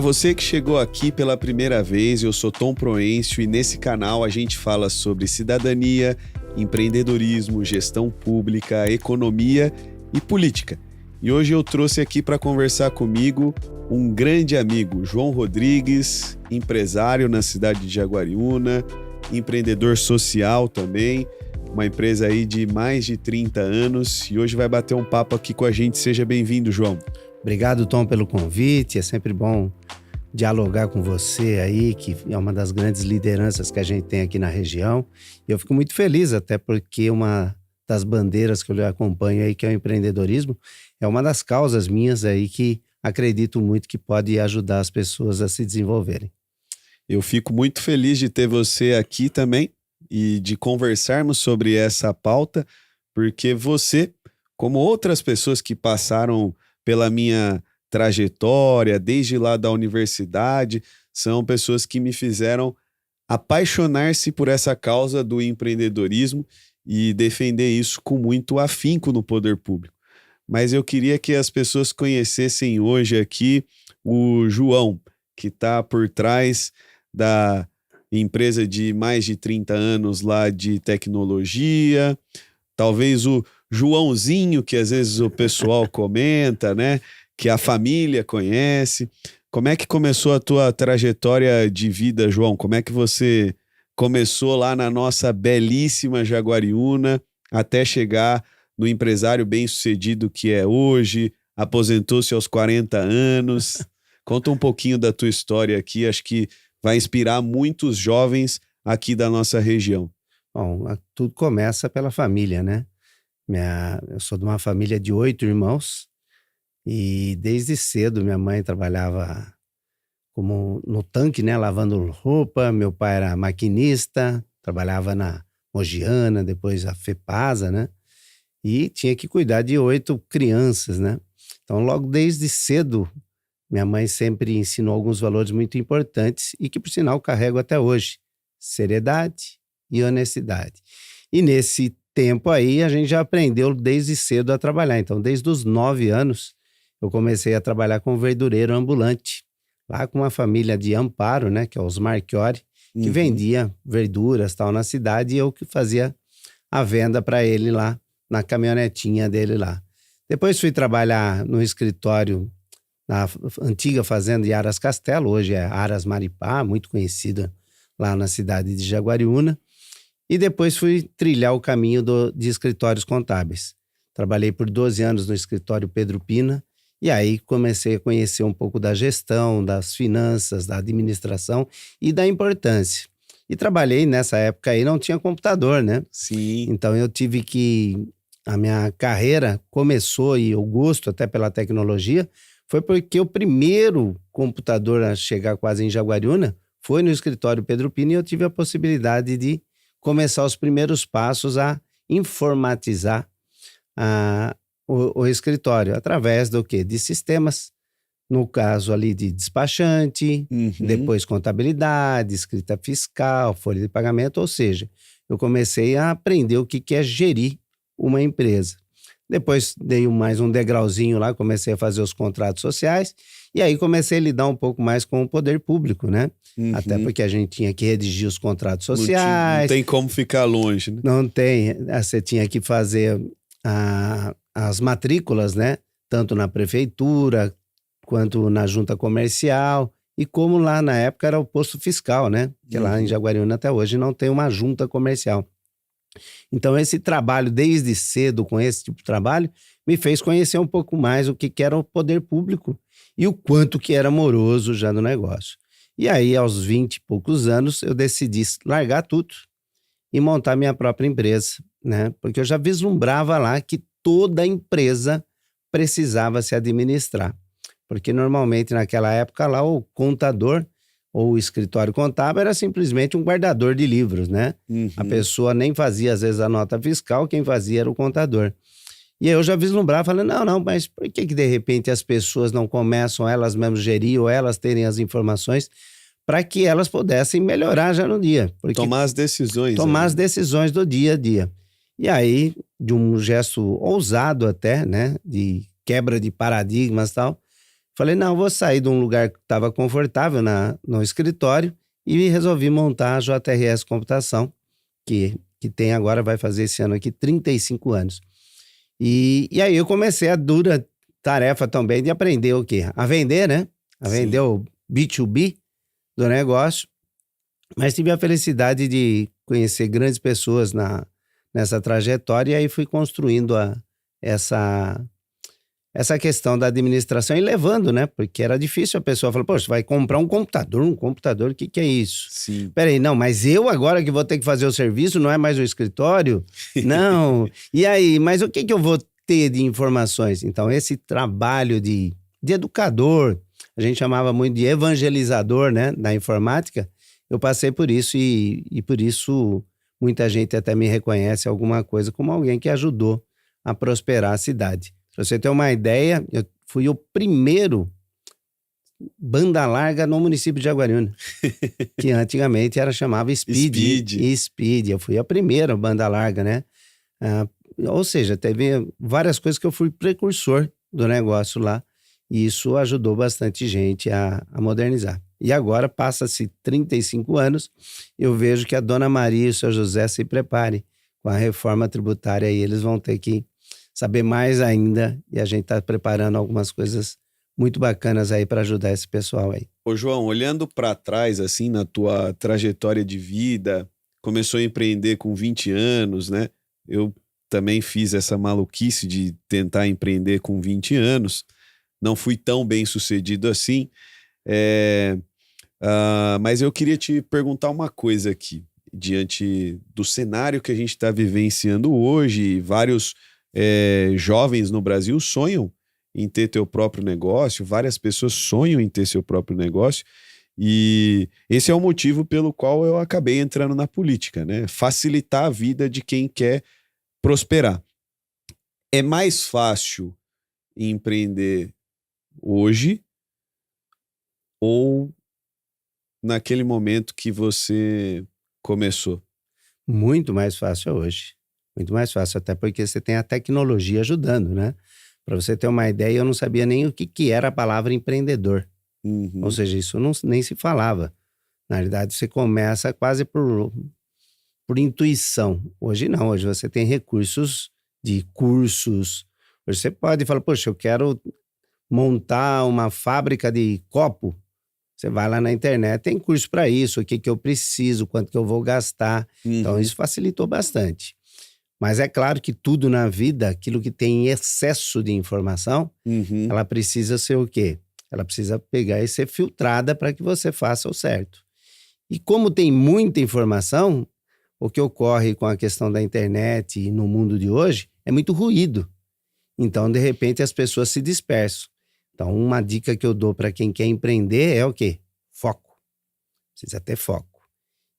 você que chegou aqui pela primeira vez, eu sou Tom Proencio e nesse canal a gente fala sobre cidadania, empreendedorismo, gestão pública, economia e política. E hoje eu trouxe aqui para conversar comigo um grande amigo, João Rodrigues, empresário na cidade de Jaguariúna, empreendedor social também, uma empresa aí de mais de 30 anos e hoje vai bater um papo aqui com a gente. Seja bem-vindo, João. Obrigado, Tom, pelo convite. É sempre bom dialogar com você aí, que é uma das grandes lideranças que a gente tem aqui na região. E eu fico muito feliz, até porque uma das bandeiras que eu acompanho aí, que é o empreendedorismo, é uma das causas minhas aí que acredito muito que pode ajudar as pessoas a se desenvolverem. Eu fico muito feliz de ter você aqui também e de conversarmos sobre essa pauta, porque você, como outras pessoas que passaram pela minha trajetória, desde lá da universidade, são pessoas que me fizeram apaixonar-se por essa causa do empreendedorismo e defender isso com muito afinco no poder público. Mas eu queria que as pessoas conhecessem hoje aqui o João, que está por trás da empresa de mais de 30 anos lá de tecnologia, talvez o Joãozinho, que às vezes o pessoal comenta, né? Que a família conhece. Como é que começou a tua trajetória de vida, João? Como é que você começou lá na nossa belíssima Jaguariúna até chegar no empresário bem-sucedido que é hoje, aposentou-se aos 40 anos? Conta um pouquinho da tua história aqui, acho que vai inspirar muitos jovens aqui da nossa região. Bom, tudo começa pela família, né? Eu sou de uma família de 8 irmãos e desde cedo minha mãe trabalhava como no tanque, né? Lavando roupa. Meu pai era maquinista, trabalhava na Mogiana, depois a FEPASA, né? E tinha que cuidar de 8 crianças, né? Então logo desde cedo minha mãe sempre ensinou alguns valores muito importantes e que por sinal carrego até hoje: seriedade e honestidade. E nesse tempo aí a gente já aprendeu desde cedo a trabalhar. Então desde os 9 anos eu comecei a trabalhar como verdureiro ambulante, lá com uma família de Amparo, né, que é os Marchiori, que vendia verduras tal na cidade, e eu que fazia a venda para ele lá na caminhonetinha dele lá. Depois fui trabalhar no escritório na antiga fazenda de Aras Castelo, hoje é Aras Maripá, muito conhecida lá na cidade de Jaguariúna. E depois fui trilhar o caminho de escritórios contábeis. Trabalhei por 12 anos no escritório Pedro Pina, e aí comecei a conhecer um pouco da gestão, das finanças, da administração e da importância. E trabalhei nessa época aí, não tinha computador, né? Sim. Então eu tive que... A minha carreira começou, e o gosto até pela tecnologia, foi porque o primeiro computador a chegar quase em Jaguariúna foi no escritório Pedro Pina, e eu tive a possibilidade de começar os primeiros passos a informatizar o escritório, através do quê? De sistemas, no caso ali de despachante, depois contabilidade, escrita fiscal, folha de pagamento, ou seja, eu comecei a aprender o que é gerir uma empresa. Depois dei mais um degrauzinho lá, comecei a fazer os contratos sociais, e aí comecei a lidar um pouco mais com o poder público, né? Até porque a gente tinha que redigir os contratos sociais. Não tem como ficar longe, né? Não tem, você tinha que fazer as matrículas, né? Tanto na prefeitura, quanto na junta comercial, e como lá na época era o posto fiscal, né? Que lá em Jaguariúna até hoje não tem uma junta comercial. Então esse trabalho desde cedo com esse tipo de trabalho me fez conhecer um pouco mais o que era o poder público e o quanto que era moroso já no negócio. E aí aos 20 e poucos anos eu decidi largar tudo e montar minha própria empresa, né? Porque eu já vislumbrava lá que toda empresa precisava se administrar. Porque normalmente naquela época lá o contador ou o escritório contábil era simplesmente um guardador de livros, né? A pessoa nem fazia, às vezes, a nota fiscal, quem fazia era o contador. E aí eu já vislumbrava, falando, não, mas por que de repente as pessoas não começam elas mesmas gerir ou elas terem as informações para que elas pudessem melhorar já no dia? Porque tomar as decisões. Tomar as decisões do dia a dia. E aí, de um gesto ousado até, né? De quebra de paradigmas e tal, Falei, não, vou sair de um lugar que estava confortável no escritório e resolvi montar a JRS Computação, que tem agora, vai fazer esse ano aqui 35 anos. E aí eu comecei a dura tarefa também de aprender o quê? A vender, né? A vender o B2B do negócio. Mas tive a felicidade de conhecer grandes pessoas nessa trajetória e aí fui construindo essa questão da administração e levando, né? Porque era difícil a pessoa falar, poxa, vai comprar um computador, o que é isso? Sim. Peraí, não, mas eu agora que vou ter que fazer o serviço, não é mais o escritório? Não. E aí, mas o que eu vou ter de informações? Então, esse trabalho de educador, a gente chamava muito de evangelizador, né? Na informática, eu passei por isso e por isso muita gente até me reconhece alguma coisa como alguém que ajudou a prosperar a cidade. Pra você ter uma ideia, eu fui o primeiro banda larga no município de Jaguariúna, que antigamente chamava Speed. Speed. Eu fui a primeira banda larga, né? Ou seja, teve várias coisas que eu fui precursor do negócio lá, e isso ajudou bastante gente a modernizar. E agora, passa-se 35 anos, eu vejo que a Dona Maria e o Seu José se preparem com a reforma tributária e eles vão ter que saber mais ainda, e a gente está preparando algumas coisas muito bacanas aí para ajudar esse pessoal aí. Ô João, olhando para trás, assim, na tua trajetória de vida, começou a empreender com 20 anos, né? Eu também fiz essa maluquice de tentar empreender com 20 anos, não fui tão bem sucedido assim, mas eu queria te perguntar uma coisa aqui, diante do cenário que a gente está vivenciando hoje, vários jovens no Brasil sonham em ter teu próprio negócio, várias pessoas sonham em ter seu próprio negócio, e esse é o motivo pelo qual eu acabei entrando na política, né? Facilitar a vida de quem quer prosperar. É mais fácil empreender hoje ou naquele momento que você começou? Muito mais fácil hoje. Muito mais fácil, até porque você tem a tecnologia ajudando, né? Para você ter uma ideia, eu não sabia nem o que era a palavra empreendedor. Uhum. Ou seja, isso nem se falava. Na realidade, você começa quase por intuição. Hoje não, hoje você tem recursos de cursos. Hoje você pode falar, poxa, eu quero montar uma fábrica de copo. Você vai lá na internet, tem curso para isso, o que eu preciso, quanto que eu vou gastar. Uhum. Então, isso facilitou bastante. Mas é claro que tudo na vida, aquilo que tem excesso de informação, Uhum. ela precisa ser o quê? Ela precisa pegar e ser filtrada para que você faça o certo. E como tem muita informação, o que ocorre com a questão da internet e no mundo de hoje é muito ruído. Então, de repente, as pessoas se dispersam. Então, uma dica que eu dou para quem quer empreender é o quê? Foco. Precisa ter foco.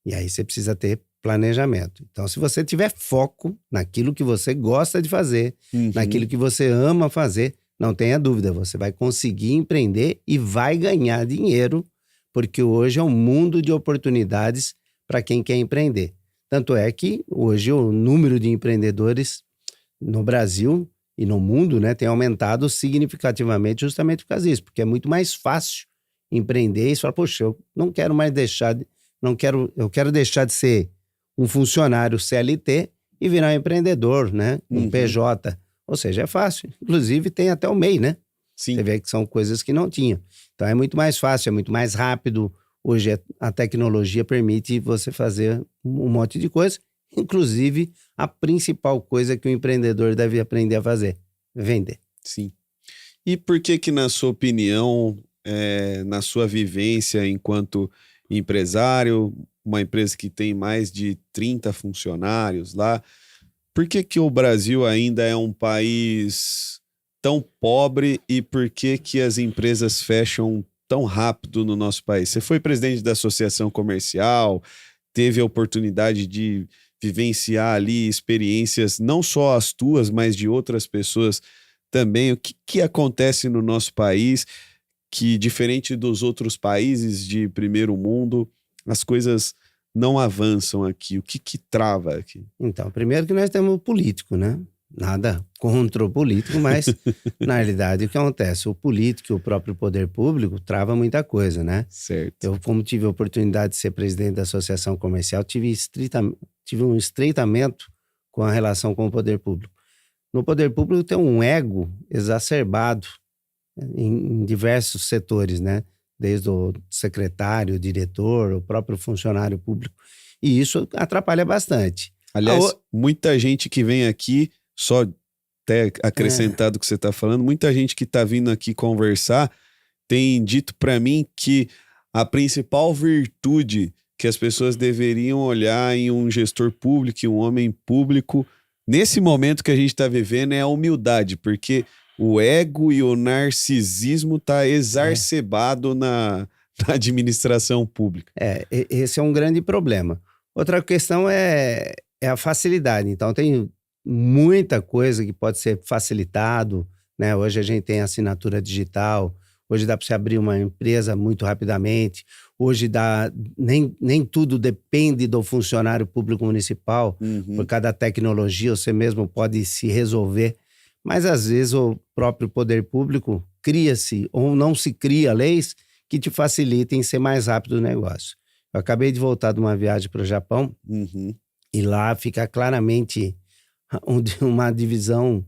E aí você precisa ter planejamento. Então, se você tiver foco naquilo que você gosta de fazer, naquilo que você ama fazer, não tenha dúvida, você vai conseguir empreender e vai ganhar dinheiro, porque hoje é um mundo de oportunidades para quem quer empreender. Tanto é que hoje o número de empreendedores no Brasil e no mundo, né, tem aumentado significativamente justamente por causa disso, porque é muito mais fácil empreender e falar, poxa, eu não quero mais eu quero deixar de ser um funcionário CLT e virar um empreendedor, né, um PJ. Ou seja, é fácil. Inclusive tem até o MEI, né? Sim. Você vê que são coisas que não tinham. Então é muito mais fácil, é muito mais rápido. Hoje a tecnologia permite você fazer um monte de coisa, inclusive a principal coisa que o empreendedor deve aprender a fazer, vender. Sim. E por que na sua opinião, na sua vivência enquanto empresário, uma empresa que tem mais de 30 funcionários lá, por que o Brasil ainda é um país tão pobre e por que as empresas fecham tão rápido no nosso país? Você foi presidente da associação comercial, teve a oportunidade de vivenciar ali experiências, não só as tuas, mas de outras pessoas também. O que acontece no nosso país que, diferente dos outros países de primeiro mundo, as coisas não avançam aqui? O que trava aqui? Então, primeiro que nós temos político, né? nada contra o político, mas na realidade o que acontece? O político e o próprio poder público trava muita coisa, né? Certo. Eu, como tive a oportunidade de ser presidente da associação comercial, tive um estreitamento com a relação com o poder público. No poder público tem um ego exacerbado em diversos setores, né? Desde o secretário, o diretor, o próprio funcionário público. E isso atrapalha bastante. Aliás, muita gente que vem aqui, só até acrescentado o que você está falando, muita gente que está vindo aqui conversar tem dito para mim que a principal virtude que as pessoas deveriam olhar em um gestor público, em um homem público, nesse momento que a gente está vivendo, é a humildade, porque o ego e o narcisismo tá exacerbado na administração pública. Esse é um grande problema. Outra questão é a facilidade. Então, tem muita coisa que pode ser facilitado, né? Hoje a gente tem assinatura digital, hoje dá para você abrir uma empresa muito rapidamente, hoje nem tudo depende do funcionário público municipal, por cada tecnologia você mesmo pode se resolver, mas às vezes o próprio poder público cria-se ou não se cria leis que te facilitem ser mais rápido o negócio. Eu acabei de voltar de uma viagem para o Japão e lá fica claramente uma divisão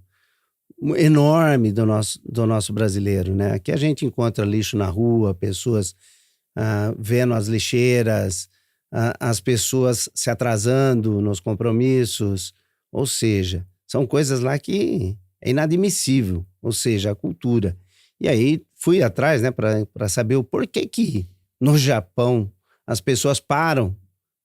enorme do nosso brasileiro, né? Aqui a gente encontra lixo na rua, pessoas vendo as lixeiras, as pessoas se atrasando nos compromissos, ou seja, são coisas lá que é inadmissível, ou seja, a cultura. E aí fui atrás, né, para saber o porquê que no Japão as pessoas param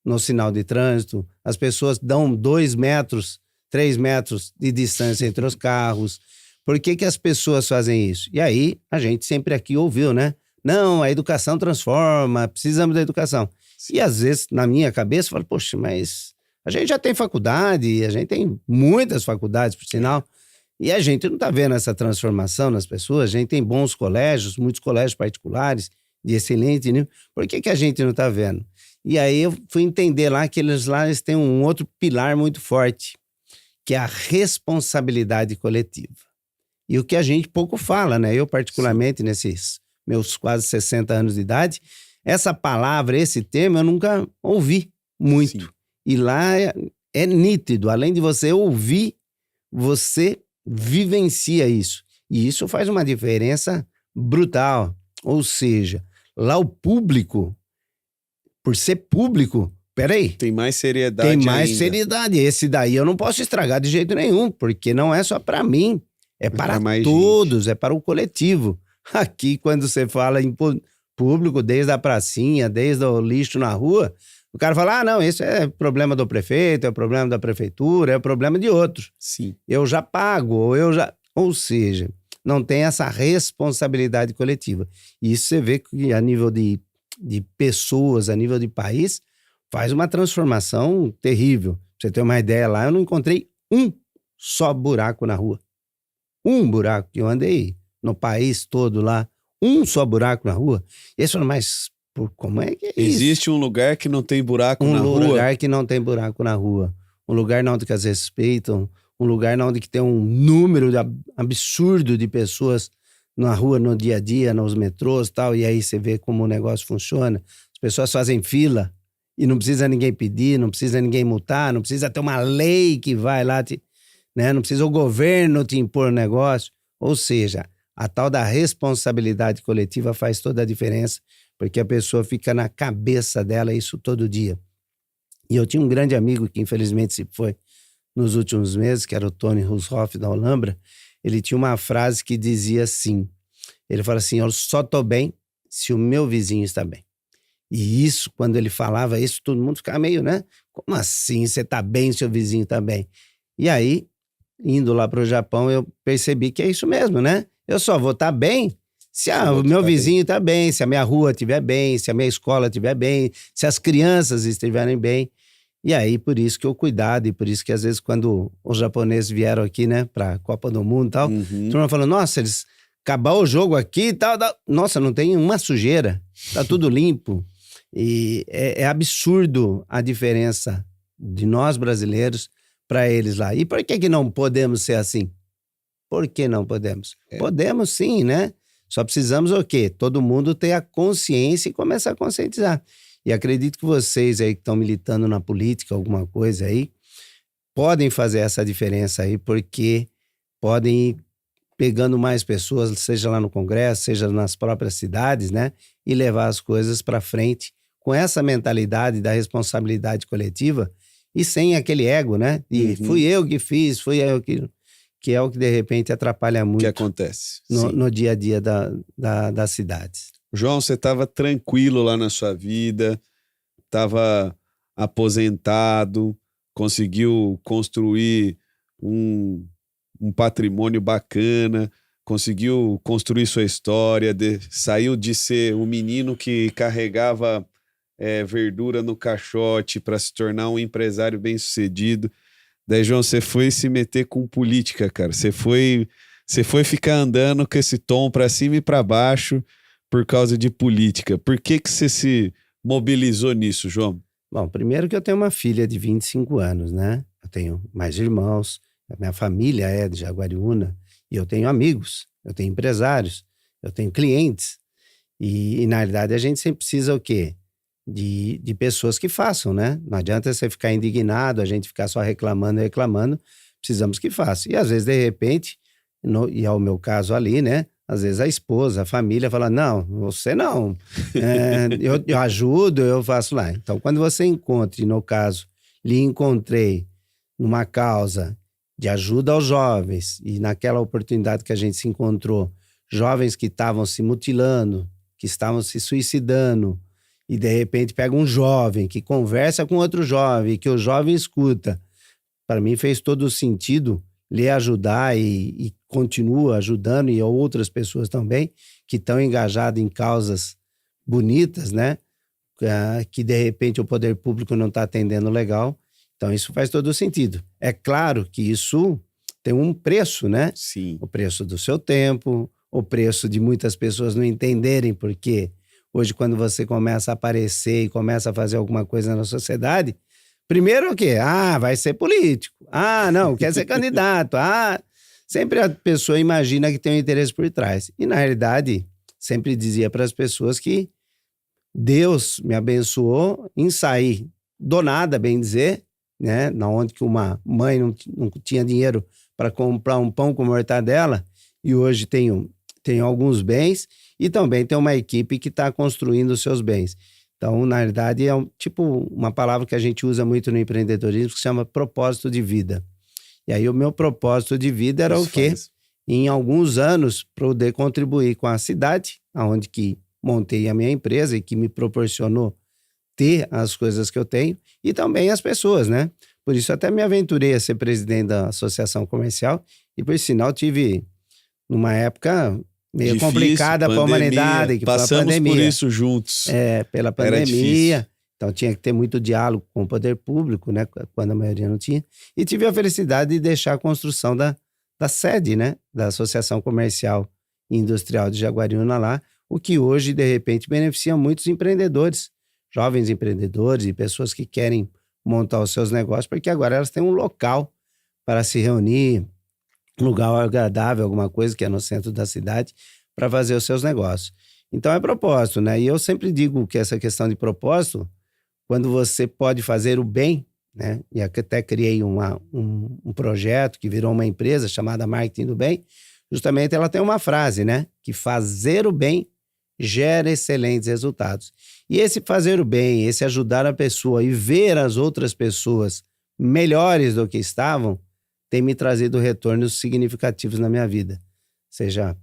no sinal de trânsito, as pessoas dão 2 metros, 3 metros de distância entre os carros. Por que as pessoas fazem isso? E aí a gente sempre aqui ouviu, né? Não, a educação transforma, precisamos da educação. E às vezes na minha cabeça eu falo, poxa, mas a gente já tem faculdade, a gente tem muitas faculdades, por sinal, e a gente não está vendo essa transformação nas pessoas. A gente tem bons colégios, muitos colégios particulares de excelente nível. Por que a gente não está vendo? E aí eu fui entender lá que eles têm um outro pilar muito forte, que é a responsabilidade coletiva. E o que a gente pouco fala, né? Eu particularmente, nesses meus quase 60 anos de idade, essa palavra, esse termo, eu nunca ouvi muito. Sim. E lá é nítido, além de você ouvir, você vivencia isso. E isso faz uma diferença brutal. Ou seja, lá o público, por ser público, peraí. Tem mais seriedade. Tem mais seriedade. Esse daí eu não posso estragar de jeito nenhum, porque não é só para mim, é para todos, é para o coletivo. Aqui, quando você fala em público, desde a pracinha, desde o lixo na rua, o cara fala, não, esse é problema do prefeito, é problema da prefeitura, é problema de outros. Sim. Eu já pago, ou seja, não tem essa responsabilidade coletiva. E isso você vê que a nível de pessoas, a nível de país, faz uma transformação terrível. Pra você ter uma ideia, lá eu não encontrei um só buraco na rua. Um buraco que eu andei no país todo lá, um só buraco na rua. E eles falam, mas como é que é isso? Existe um lugar que não tem buraco na rua? Um lugar que não tem buraco na rua. Um lugar onde que as respeitam, um lugar onde que tem um número absurdo de pessoas na rua, no dia a dia, nos metrôs e tal, e aí você vê como o negócio funciona. As pessoas fazem fila e não precisa ninguém pedir, não precisa ninguém multar, não precisa ter uma lei que vai lá, né? Não precisa o governo te impor o negócio. Ou seja, a tal da responsabilidade coletiva faz toda a diferença, porque a pessoa fica na cabeça dela isso todo dia. E eu tinha um grande amigo que infelizmente se foi nos últimos meses, que era o Tony Rooshoff da Alhambra. Ele tinha uma frase que dizia assim, ele fala assim, eu só tô bem se o meu vizinho está bem. E isso, quando ele falava isso, todo mundo ficava meio, né? Como assim você tá bem se o vizinho tá bem? E aí, indo lá pro Japão, eu percebi que é isso mesmo, né? Eu só vou estar bem se o meu vizinho tá bem, se a minha rua estiver bem, se a minha escola estiver bem, se as crianças estiverem bem. E aí, por isso que o cuidado, e por isso que às vezes quando os japoneses vieram aqui, né, pra Copa do Mundo e tal, todo mundo falou, nossa, eles acabar o jogo aqui e tal, nossa, não tem uma sujeira, tá tudo limpo. E é absurdo a diferença de nós brasileiros para eles lá. E por que não podemos ser assim? Por que não podemos? Podemos sim, né? Só precisamos o quê? Todo mundo ter a consciência e começar a conscientizar. E acredito que vocês aí que estão militando na política, alguma coisa aí, podem fazer essa diferença aí, porque podem ir pegando mais pessoas, seja lá no Congresso, seja nas próprias cidades, né? E levar as coisas para frente com essa mentalidade da responsabilidade coletiva e sem aquele ego, né? E fui eu que fiz, fui eu que é o que de repente atrapalha muito. Que acontece. No dia a dia das cidades. João, você estava tranquilo lá na sua vida, estava aposentado, conseguiu construir um patrimônio bacana, conseguiu construir sua história, saiu de ser um menino que carregava verdura no caixote para se tornar um empresário bem-sucedido. Daí, João, você foi se meter com política, cara. Você foi ficar andando com esse tom para cima e para baixo por causa de política. Por que você se mobilizou nisso, João? Bom, primeiro que eu tenho uma filha de 25 anos, né? Eu tenho mais irmãos, a minha família é de Jaguariúna, e eu tenho amigos, eu tenho empresários, eu tenho clientes. E na realidade, a gente sempre precisa o quê? De pessoas que façam, né? Não adianta você ficar indignado, a gente ficar só reclamando, precisamos que façam. E às vezes, de repente, e é o meu caso ali, né? Às vezes a esposa, a família fala, não, você não, eu ajudo, eu faço lá. Então, quando você encontra, e no caso, lhe encontrei numa causa de ajuda aos jovens, e naquela oportunidade que a gente se encontrou, jovens que estavam se mutilando, que estavam se suicidando, e de repente pega um jovem que conversa com outro jovem, que o jovem escuta. Para mim fez todo o sentido lhe ajudar e continua ajudando, e outras pessoas também que estão engajadas em causas bonitas, né? Que de repente o poder público não está atendendo legal. Então isso faz todo o sentido. É claro que isso tem um preço, né? Sim. O preço do seu tempo, o preço de muitas pessoas não entenderem porque hoje, quando você começa a aparecer e começa a fazer alguma coisa na sociedade, primeiro o quê? Vai ser político. Não, quer ser candidato. Sempre a pessoa imagina que tem um interesse por trás. E, na realidade, sempre dizia para as pessoas que Deus me abençoou em sair do nada, bem dizer, né? Na onde que uma mãe não tinha dinheiro para comprar um pão com mortadela, e hoje tenho alguns bens, e também tem uma equipe que está construindo os seus bens. Então, na verdade, é uma palavra que a gente usa muito no empreendedorismo, que se chama propósito de vida. E aí o meu propósito de vida era o quê? Em alguns anos, poder contribuir com a cidade, onde que montei a minha empresa e que me proporcionou ter as coisas que eu tenho, e também as pessoas, né? Por isso até me aventurei a ser presidente da Associação Comercial, e por sinal tive, numa época meio difícil, complicada para a humanidade, que passamos foi a pandemia. Por isso juntos. Pela pandemia. Então tinha que ter muito diálogo com o poder público, né? Quando a maioria não tinha. E tive a felicidade de deixar a construção da sede, né? Da Associação Comercial e Industrial de Jaguariúna lá, o que hoje, de repente, beneficia muitos empreendedores, jovens empreendedores e pessoas que querem montar os seus negócios, porque agora elas têm um local para se reunir, um lugar agradável, alguma coisa que é no centro da cidade, para fazer os seus negócios. Então é propósito, né? E eu sempre digo que essa questão de propósito, quando você pode fazer o bem, né? E até criei um projeto que virou uma empresa chamada Marketing do Bem, justamente ela tem uma frase, né? Que fazer o bem gera excelentes resultados. E esse fazer o bem, esse ajudar a pessoa e ver as outras pessoas melhores do que estavam, tem me trazido retornos significativos na minha vida. Seja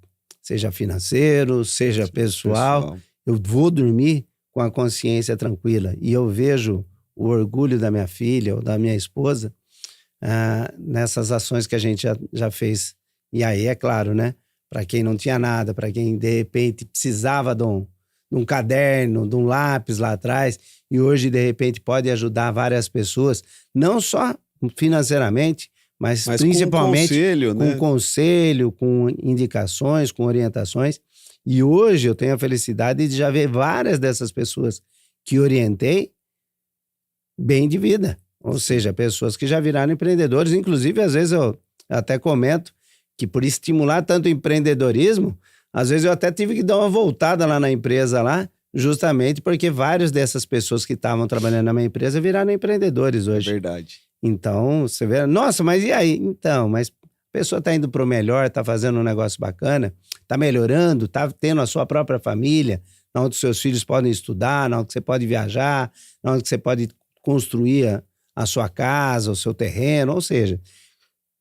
financeiro, seja pessoal. Eu vou dormir com a consciência tranquila. E eu vejo o orgulho da minha filha ou da minha esposa nessas ações que a gente já fez. E aí, é claro, né? Para quem não tinha nada, para quem de repente precisava de um caderno, de um lápis lá atrás, e hoje de repente pode ajudar várias pessoas, não só financeiramente, mas principalmente com conselho, com indicações, com orientações. E hoje eu tenho a felicidade de já ver várias dessas pessoas que orientei bem de vida. Ou seja, pessoas que já viraram empreendedores. Inclusive, às vezes eu até comento que por estimular tanto o empreendedorismo, às vezes eu até tive que dar uma voltada lá na empresa lá, justamente porque várias dessas pessoas que estavam trabalhando na minha empresa viraram empreendedores hoje. É verdade. Então, você vê, nossa, mas e aí? Então, mas a pessoa está indo para o melhor, está fazendo um negócio bacana, está melhorando, está tendo a sua própria família, onde os seus filhos podem estudar, onde você pode viajar, onde você pode construir a sua casa, o seu terreno, ou seja,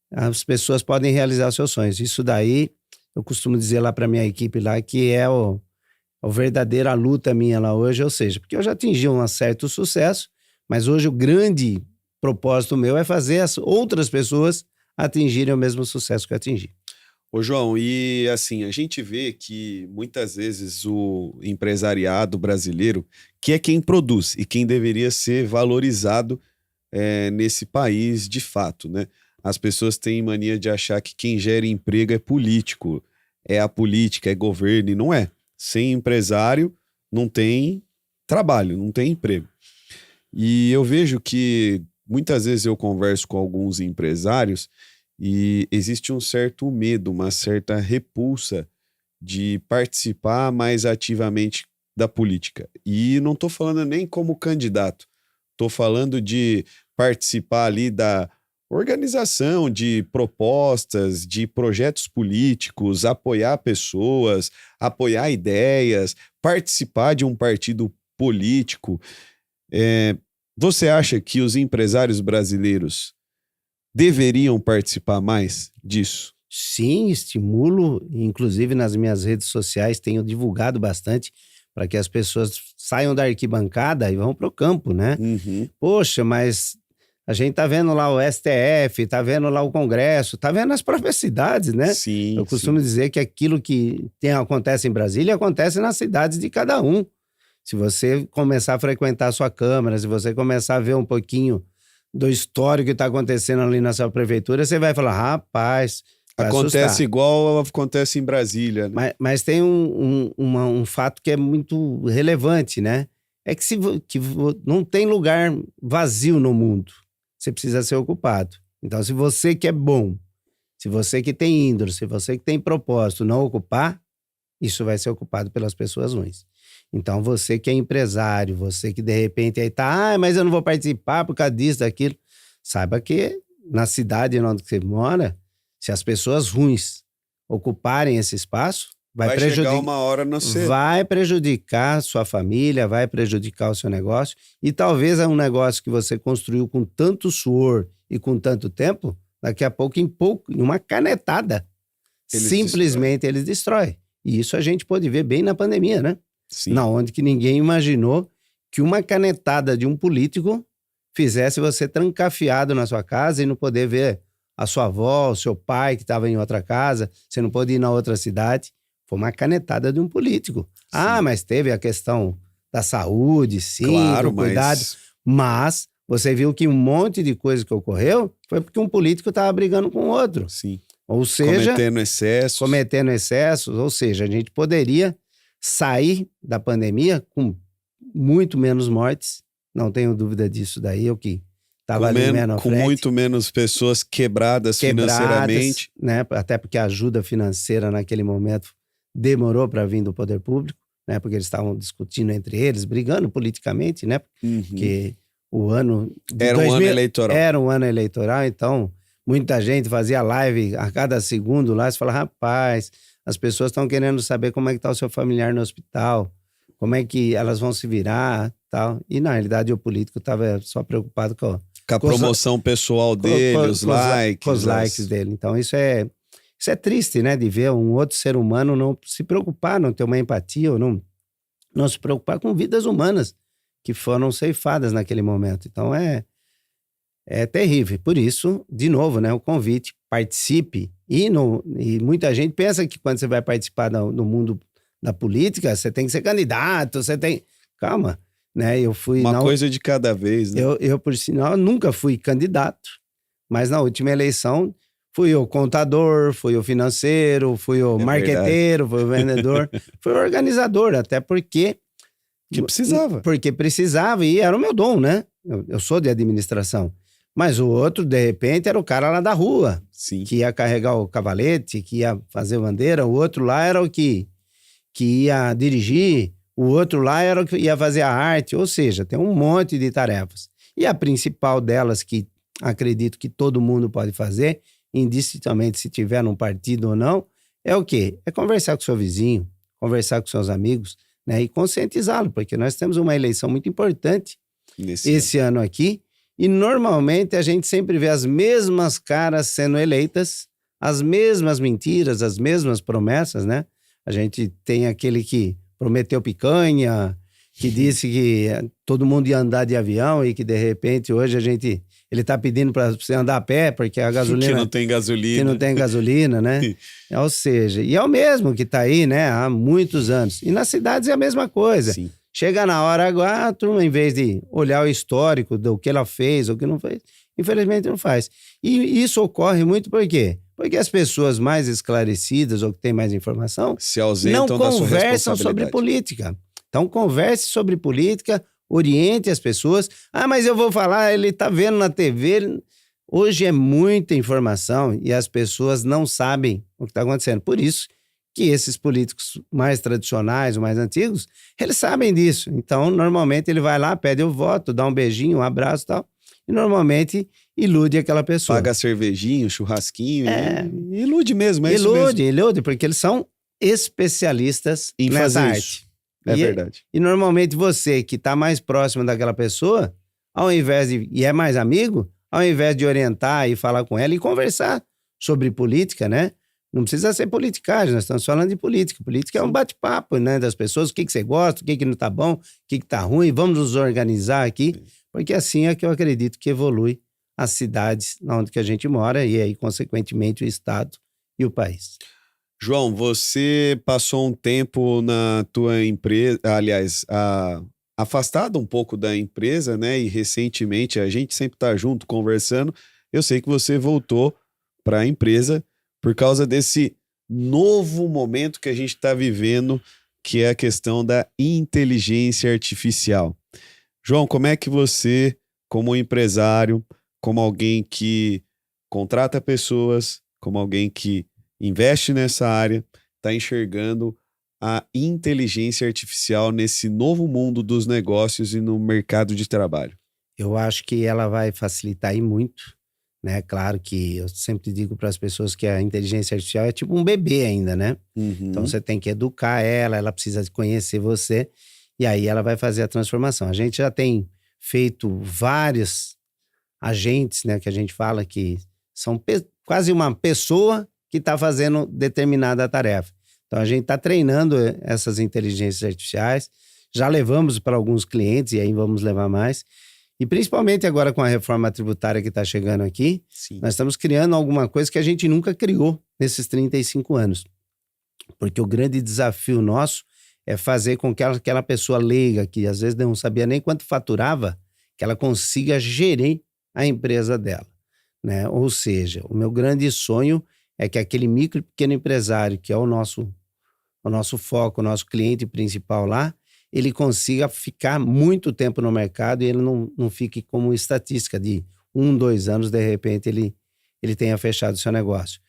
as pessoas podem realizar os seus sonhos. Isso daí, eu costumo dizer lá para minha equipe lá, que é a verdadeira luta minha lá hoje, ou seja, porque eu já atingi um certo sucesso, mas hoje o grande propósito meu é fazer as outras pessoas atingirem o mesmo sucesso que eu atingi. Ô, João, e assim, a gente vê que muitas vezes o empresariado brasileiro, que é quem produz e quem deveria ser valorizado nesse país de fato, né? As pessoas têm mania de achar que quem gera emprego é político, é a política, é governo, e não é. Sem empresário não tem trabalho, não tem emprego. E eu vejo que muitas vezes eu converso com alguns empresários e existe um certo medo, uma certa repulsa de participar mais ativamente da política. E não estou falando nem como candidato, estou falando de participar ali da organização de propostas, de projetos políticos, apoiar pessoas, apoiar ideias, participar de um partido político. Você acha que os empresários brasileiros deveriam participar mais disso? Sim, estimulo, inclusive nas minhas redes sociais tenho divulgado bastante para que as pessoas saiam da arquibancada e vão para o campo, né? Uhum. Poxa, mas a gente tá vendo lá o STF, tá vendo lá o Congresso, tá vendo as próprias cidades, né? Sim, eu costumo dizer que aquilo que acontece em Brasília acontece nas cidades de cada um. Se você começar a frequentar a sua Câmara, se você começar a ver um pouquinho do histórico que está acontecendo ali na sua prefeitura, você vai falar, rapaz, vai acontece assustar. Igual acontece em Brasília, né? Mas tem um fato que é muito relevante, né? É que não tem lugar vazio no mundo. Você precisa ser ocupado. Então, se você que é bom, se você que tem índole, se você que tem propósito não ocupar, isso vai ser ocupado pelas pessoas ruins. Então, você que é empresário, você que de repente aí tá, mas eu não vou participar por causa disso, daquilo. Saiba que na cidade onde você mora, se as pessoas ruins ocuparem esse espaço, vai chegar uma hora no ser. Vai prejudicar sua família, vai prejudicar o seu negócio. E talvez é um negócio que você construiu com tanto suor e com tanto tempo, daqui a pouco, em uma canetada, simplesmente eles destroem. E isso a gente pode ver bem na pandemia, né? Sim. Na onde que ninguém imaginou que uma canetada de um político fizesse você trancafiado na sua casa e não poder ver a sua avó, o seu pai que estava em outra casa, você não pôde ir na outra cidade. Foi uma canetada de um político. Sim. Ah, mas teve a questão da saúde, sim, claro, do cuidado. Mas você viu que um monte de coisa que ocorreu foi porque um político estava brigando com outro. Sim. Ou seja... Cometendo excessos. Ou seja, a gente poderia sair da pandemia com muito menos mortes. Não tenho dúvida disso daí, o que estava ali menos com muito menos pessoas quebradas financeiramente. Né? Até porque a ajuda financeira naquele momento demorou para vir do poder público, né? Porque eles estavam discutindo entre eles, brigando politicamente, né? Porque o ano... Era um ano eleitoral. Era um ano eleitoral, então muita gente fazia live a cada segundo lá, você fala, rapaz, as pessoas estão querendo saber como é que está o seu familiar no hospital, como é que elas vão se virar, tal. E na realidade o político estava só preocupado com a promoção pessoal dele, os likes. Com os likes dele. Então isso é triste, né? De ver um outro ser humano não se preocupar, não ter uma empatia, ou não se preocupar com vidas humanas que foram ceifadas naquele momento. Então é terrível. Por isso, de novo, né? O convite, participe. E muita gente pensa que quando você vai participar no mundo da política, você tem que ser candidato, você tem... Calma, né? Eu fui... Uma coisa de cada vez, né? Eu, por sinal, nunca fui candidato, mas na última eleição fui o contador, fui o financeiro, fui o marqueteiro, fui o vendedor, fui o organizador, até porque... Que precisava. Porque precisava e era o meu dom, né? eu sou de administração, mas o outro, de repente, era o cara lá da rua, Sim. que ia carregar o cavalete, que ia fazer bandeira, o outro lá era o que ia dirigir, o outro lá era o que ia fazer a arte, ou seja, tem um monte de tarefas. E a principal delas, que acredito que todo mundo pode fazer, indistintamente se tiver num partido ou não, é o quê? É conversar com o seu vizinho, conversar com seus amigos, né? E conscientizá-lo, porque nós temos uma eleição muito importante esse ano aqui, e normalmente a gente sempre vê as mesmas caras sendo eleitas, as mesmas mentiras, as mesmas promessas, né? A gente tem aquele que prometeu picanha, que disse que todo mundo ia andar de avião e que de repente hoje ele está pedindo para você andar a pé porque a gasolina... Que não tem gasolina. Que não tem gasolina, né? Ou seja, e é o mesmo que está aí, né? Há muitos anos. E nas cidades é a mesma coisa. Sim. Chega na hora agora, a turma, em vez de olhar o histórico do que ela fez ou o que não fez, infelizmente não faz. E isso ocorre muito por quê? Porque as pessoas mais esclarecidas ou que têm mais informação se ausentam não da sua conversam sobre política. Então, converse sobre política, oriente as pessoas. Ah, mas eu vou falar, ele está vendo na TV. Hoje é muita informação e as pessoas não sabem o que está acontecendo. Por isso que esses políticos mais tradicionais, ou mais antigos, eles sabem disso. Então, normalmente, ele vai lá, pede o voto, dá um beijinho, um abraço e tal, e normalmente ilude aquela pessoa. Paga cervejinho, churrasquinho, e ilude mesmo, é isso mesmo. Ilude, porque eles são especialistas em nessa fazer arte. isso. É verdade. E normalmente você que está mais próximo daquela pessoa, ao invés de, e é mais amigo, ao invés de orientar e falar com ela e conversar sobre política, né? Não precisa ser politicagem, nós estamos falando de política. Política é um bate-papo, né, das pessoas, o que você gosta, o que não está bom, o que está ruim, vamos nos organizar aqui, porque assim é que eu acredito que evolui as cidades onde que a gente mora e aí, consequentemente, o estado e o país. João, você passou um tempo na tua empresa, aliás, afastado um pouco da empresa, né? E recentemente, a gente sempre está junto conversando, eu sei que você voltou para a empresa por causa desse novo momento que a gente está vivendo, que é a questão da inteligência artificial. João, como é que você, como empresário, como alguém que contrata pessoas, como alguém que investe nessa área, está enxergando a inteligência artificial nesse novo mundo dos negócios e no mercado de trabalho? Eu acho que ela vai facilitar aí muito, né? Claro que eu sempre digo para as pessoas que a inteligência artificial é tipo um bebê ainda, né? Então você tem que educar ela precisa conhecer você e aí ela vai fazer a transformação. A gente já tem feito vários agentes, né? Que a gente fala que são quase uma pessoa que está fazendo determinada tarefa. Então, a gente está treinando essas inteligências artificiais, já levamos para alguns clientes e aí vamos levar mais. E principalmente agora com a reforma tributária que está chegando aqui, Sim. Nós estamos criando alguma coisa que a gente nunca criou nesses 35 anos. Porque o grande desafio nosso é fazer com que aquela pessoa leiga, que às vezes não sabia nem quanto faturava, que ela consiga gerir a empresa dela, né? Ou seja, o meu grande sonho é que aquele micro e pequeno empresário, que é o nosso foco, o nosso cliente principal lá, ele consiga ficar muito tempo no mercado e ele não fique como estatística de 1, 2 anos, de repente ele tenha fechado o seu negócio.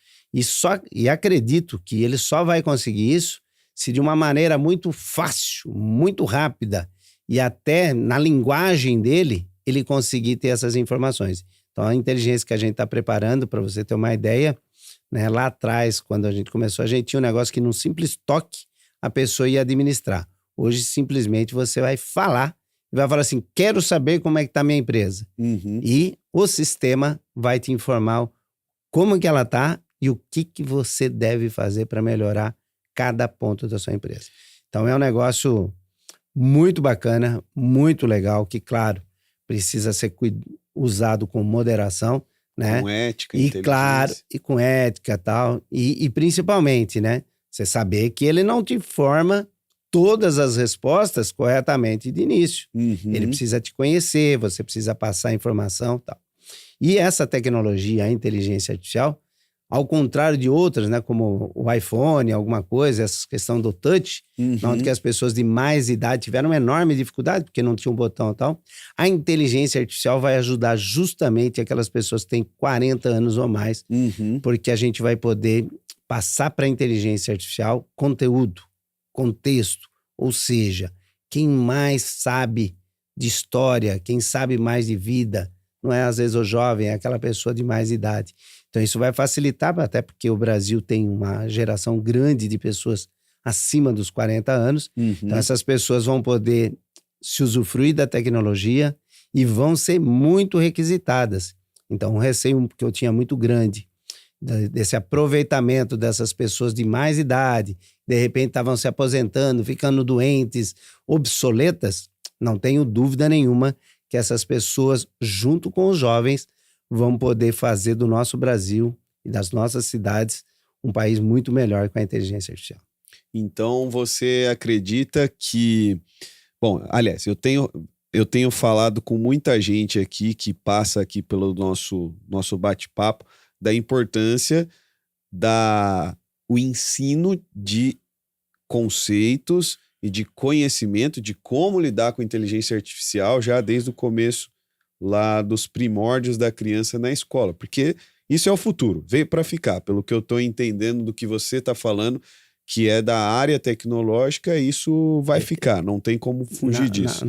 E acredito que ele só vai conseguir isso se de uma maneira muito fácil, muito rápida e até na linguagem dele, ele conseguir ter essas informações. Então, a inteligência que a gente está preparando, para você ter uma ideia, né, lá atrás, quando a gente começou, a gente tinha um negócio que num simples toque a pessoa ia administrar. Hoje, simplesmente, você vai falar e vai falar assim, quero saber como é que está a minha empresa. E o sistema vai te informar como que ela está e o que você deve fazer para melhorar cada ponto da sua empresa. Então, é um negócio muito bacana, muito legal, que, claro, precisa ser usado com moderação, né? Com ética, e claro, e com ética e tal, e principalmente, né? Você saber que ele não te forma todas as respostas corretamente de início. Ele precisa te conhecer, você precisa passar informação e tal. E essa tecnologia, a inteligência artificial, Ao contrário de outras, né, como o iPhone, alguma coisa, essa questão do touch, onde que as pessoas de mais idade tiveram uma enorme dificuldade, porque não tinha um botão e tal, a inteligência artificial vai ajudar justamente aquelas pessoas que têm 40 anos ou mais, porque a gente vai poder passar para a inteligência artificial conteúdo, contexto, ou seja, quem mais sabe de história, quem sabe mais de vida, não é às vezes o jovem, é aquela pessoa de mais idade. Então isso vai facilitar, até porque o Brasil tem uma geração grande de pessoas acima dos 40 anos, então essas pessoas vão poder se usufruir da tecnologia e vão ser muito requisitadas. Então um receio que eu tinha muito grande, desse aproveitamento dessas pessoas de mais idade, de repente estavam se aposentando, ficando doentes, obsoletas, não tenho dúvida nenhuma que essas pessoas, junto com os jovens, vão poder fazer do nosso Brasil e das nossas cidades um país muito melhor com a inteligência artificial. Então, você acredita que... Bom, aliás, eu tenho falado com muita gente aqui que passa aqui pelo nosso bate-papo da importância o ensino de conceitos e de conhecimento de como lidar com inteligência artificial já desde o começo lá dos primórdios da criança na escola, porque isso é o futuro, veio para ficar, pelo que eu estou entendendo do que você está falando, que é da área tecnológica, isso vai ficar, não tem como fugir disso.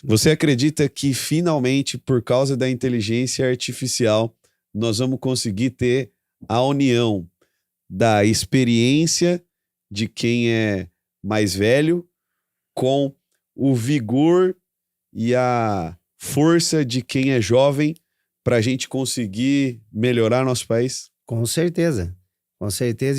Você acredita que finalmente, por causa da inteligência artificial, nós vamos conseguir ter a união da experiência de quem é mais velho com o vigor e a força de quem é jovem para a gente conseguir melhorar nosso país? Com certeza,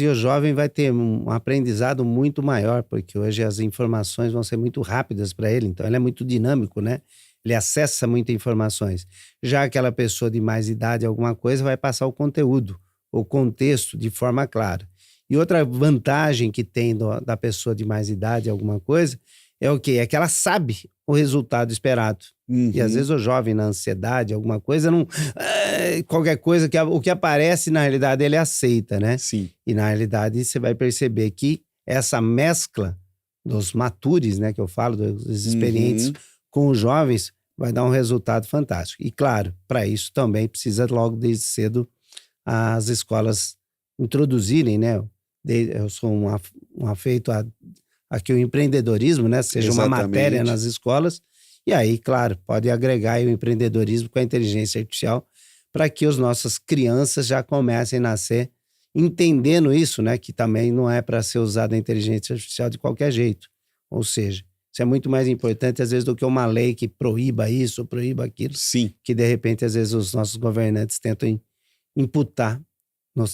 e o jovem vai ter um aprendizado muito maior, porque hoje as informações vão ser muito rápidas para ele, então ele é muito dinâmico, né? Ele acessa muitas informações. Já aquela pessoa de mais idade, alguma coisa, vai passar o conteúdo, o contexto de forma clara. E outra vantagem que tem da pessoa de mais idade, alguma coisa, é o quê? É que ela sabe o resultado esperado. E às vezes o jovem na ansiedade, alguma coisa, não... qualquer coisa, o que aparece na realidade ele aceita, né? Sim. E na realidade você vai perceber que essa mescla dos matures, né, que eu falo, dos experientes com os jovens, vai dar um resultado fantástico. E claro, para isso também precisa logo desde cedo as escolas introduzirem, né? Eu sou um afeito a que o empreendedorismo, né, seja uma matéria nas escolas, e aí, claro, pode agregar o empreendedorismo com a inteligência artificial para que as nossas crianças já comecem a nascer entendendo isso, né, que também não é para ser usada a inteligência artificial de qualquer jeito. Ou seja, isso é muito mais importante, às vezes, do que uma lei que proíba isso ou proíba aquilo. Sim. Que, de repente, às vezes, os nossos governantes tentam imputar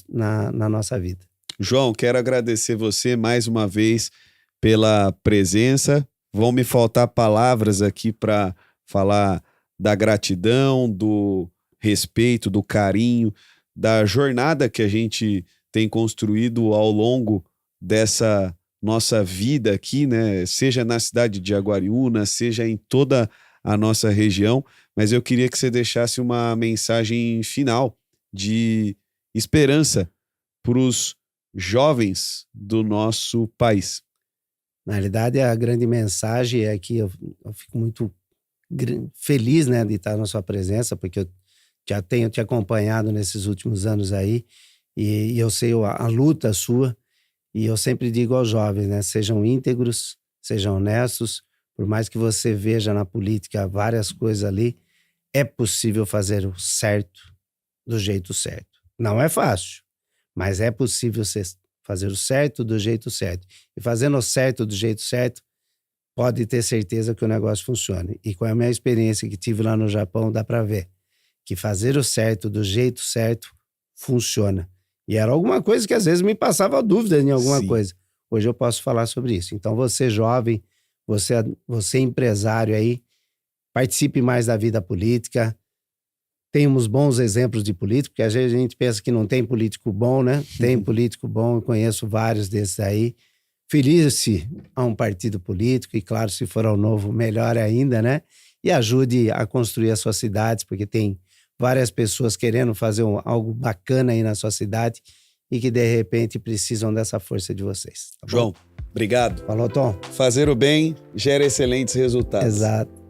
na nossa vida. João, quero agradecer você mais uma vez pela presença. Vão me faltar palavras aqui para falar da gratidão, do respeito, do carinho, da jornada que a gente tem construído ao longo dessa nossa vida aqui, né? Seja na cidade de Jaguariúna, seja em toda a nossa região. Mas eu queria que você deixasse uma mensagem final de esperança para os jovens do nosso país. Na realidade, a grande mensagem é que eu fico muito feliz, né, de estar na sua presença, porque eu já tenho te acompanhado nesses últimos anos aí, e eu sei a luta sua, e eu sempre digo aos jovens, né, sejam íntegros, sejam honestos, por mais que você veja na política várias coisas ali, é possível fazer o certo do jeito certo. Não é fácil, mas é possível fazer o certo do jeito certo. E fazendo o certo do jeito certo, pode ter certeza que o negócio funcione. E com a minha experiência que tive lá no Japão, dá para ver que fazer o certo do jeito certo funciona. E era alguma coisa que às vezes me passava dúvida em alguma coisa. Hoje eu posso falar sobre isso. Então você jovem, você empresário aí, participe mais da vida política. Temos bons exemplos de político, porque às vezes a gente pensa que não tem político bom, né? Tem político bom, eu conheço vários desses aí. Filie-se a um partido político e, claro, se for ao Novo, melhor ainda, né? E ajude a construir as suas cidades, porque tem várias pessoas querendo fazer algo bacana aí na sua cidade e que de repente precisam dessa força de vocês. Tá bom? João, obrigado. Falou, Tom. Fazer o bem gera excelentes resultados. Exato.